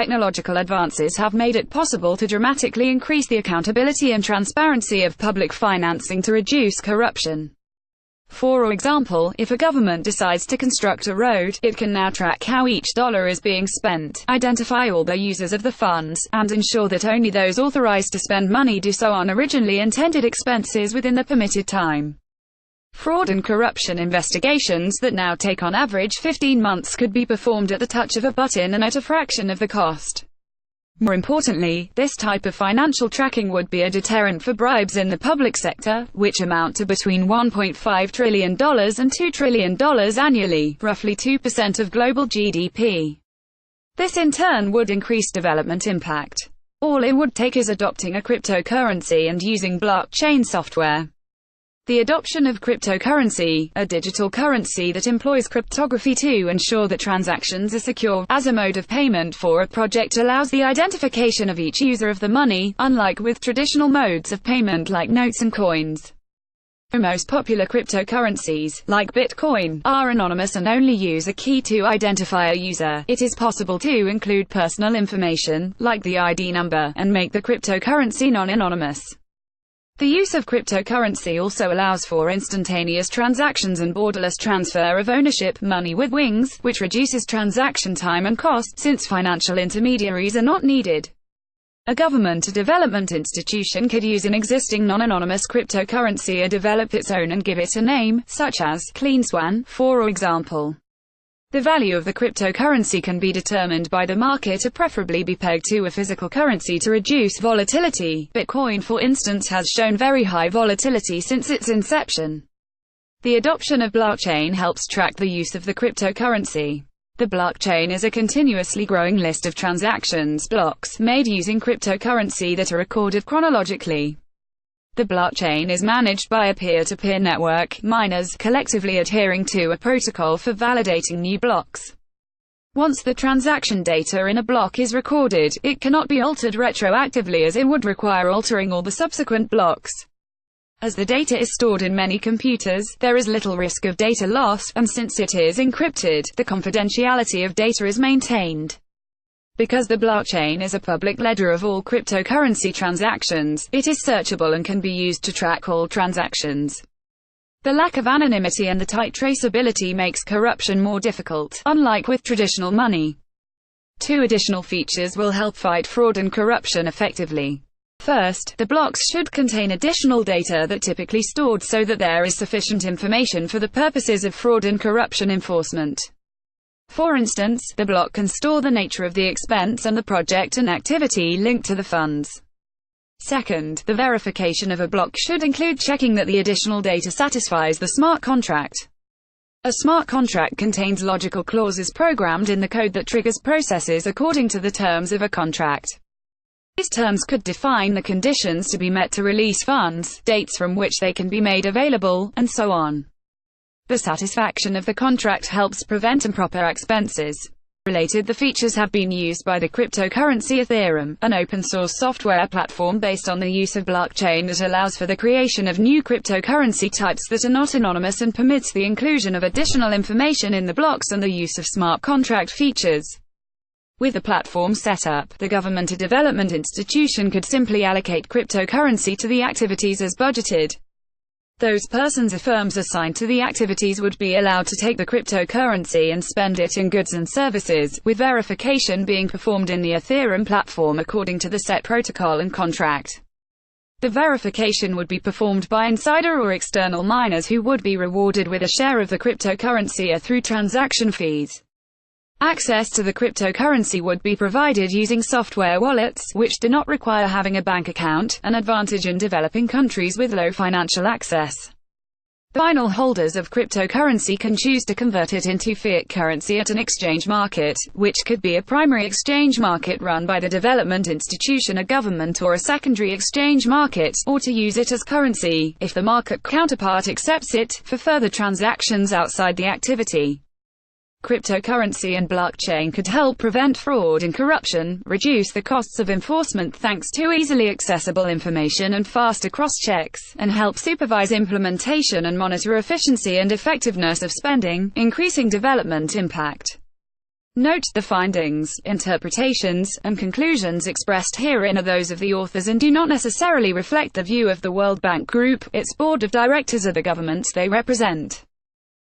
technological advances have made it possible to dramatically increase the accountability and transparency of public financing to reduce corruption. For example, if a government decides to construct a road, it can now track how each dollar is being spent, identify all the users of the funds, and ensure that only those authorized to spend money do so on originally intended expenses within the permitted time. Fraud and corruption investigations that now take on average 15 months could be performed at the touch of a button and at a fraction of the cost. More importantly, this type of financial tracking would be a deterrent for bribes in the public sector, which amount to between $1.5 trillion and $2 trillion annually, roughly 2% of global GDP. This in turn would increase development impact. All it would take is adopting a cryptocurrency and using blockchain software. The adoption of cryptocurrency, a digital currency that employs cryptography to ensure that transactions are secure, as a mode of payment for a project allows the identification of each user of the money, unlike with traditional modes of payment like notes and coins. The most popular cryptocurrencies, like Bitcoin, are anonymous and only use a key to identify a user. It is possible to include personal information, like the ID number, and make the cryptocurrency non-anonymous. The use of cryptocurrency also allows for instantaneous transactions and borderless transfer of ownership, money with wings, which reduces transaction time and cost, since financial intermediaries are not needed. A government or development institution could use an existing non-anonymous cryptocurrency or develop its own and give it a name, such as CleanSwan, for example. The value of the cryptocurrency can be determined by the market or preferably be pegged to a physical currency to reduce volatility. Bitcoin, for instance, has shown very high volatility since its inception. The adoption of blockchain helps track the use of the cryptocurrency. The blockchain is a continuously growing list of transactions, blocks, made using cryptocurrency that are recorded chronologically. The blockchain is managed by a peer-to-peer network, miners, collectively adhering to a protocol for validating new blocks. Once the transaction data in a block is recorded, it cannot be altered retroactively as it would require altering all the subsequent blocks. As the data is stored in many computers, there is little risk of data loss, and since it is encrypted, the confidentiality of data is maintained. Because the blockchain is a public ledger of all cryptocurrency transactions, it is searchable and can be used to track all transactions. The lack of anonymity and the tight traceability makes corruption more difficult, unlike with traditional money. Two additional features will help fight fraud and corruption effectively. First, the blocks should contain additional data that typically stored so that there is sufficient information for the purposes of fraud and corruption enforcement. For instance, the block can store the nature of the expense and the project and activity linked to the funds. Second, the verification of a block should include checking that the additional data satisfies the smart contract. A smart contract contains logical clauses programmed in the code that triggers processes according to the terms of a contract. These terms could define the conditions to be met to release funds, dates from which they can be made available, and so on. The satisfaction of the contract helps prevent improper expenses. The features have been used by the cryptocurrency Ethereum, an open-source software platform based on the use of blockchain that allows for the creation of new cryptocurrency types that are not anonymous and permits the inclusion of additional information in the blocks and the use of smart contract features. With the platform set up, the government or development institution could simply allocate cryptocurrency to the activities as budgeted. Those persons or firms assigned to the activities would be allowed to take the cryptocurrency and spend it in goods and services, with verification being performed in the Ethereum platform according to the set protocol and contract. The verification would be performed by insider or external miners who would be rewarded with a share of the cryptocurrency or through transaction fees. Access to the cryptocurrency would be provided using software wallets, which do not require having a bank account, an advantage in developing countries with low financial access. The final holders of cryptocurrency can choose to convert it into fiat currency at an exchange market, which could be a primary exchange market run by the development institution, a government, or a secondary exchange market, or to use it as currency, if the market counterpart accepts it, for further transactions outside the activity. Cryptocurrency and blockchain could help prevent fraud and corruption, reduce the costs of enforcement thanks to easily accessible information and faster cross-checks, and help supervise implementation and monitor efficiency and effectiveness of spending, increasing development impact. Note: the findings, interpretations, and conclusions expressed herein are those of the authors and do not necessarily reflect the view of the World Bank Group, its board of directors, or the governments they represent.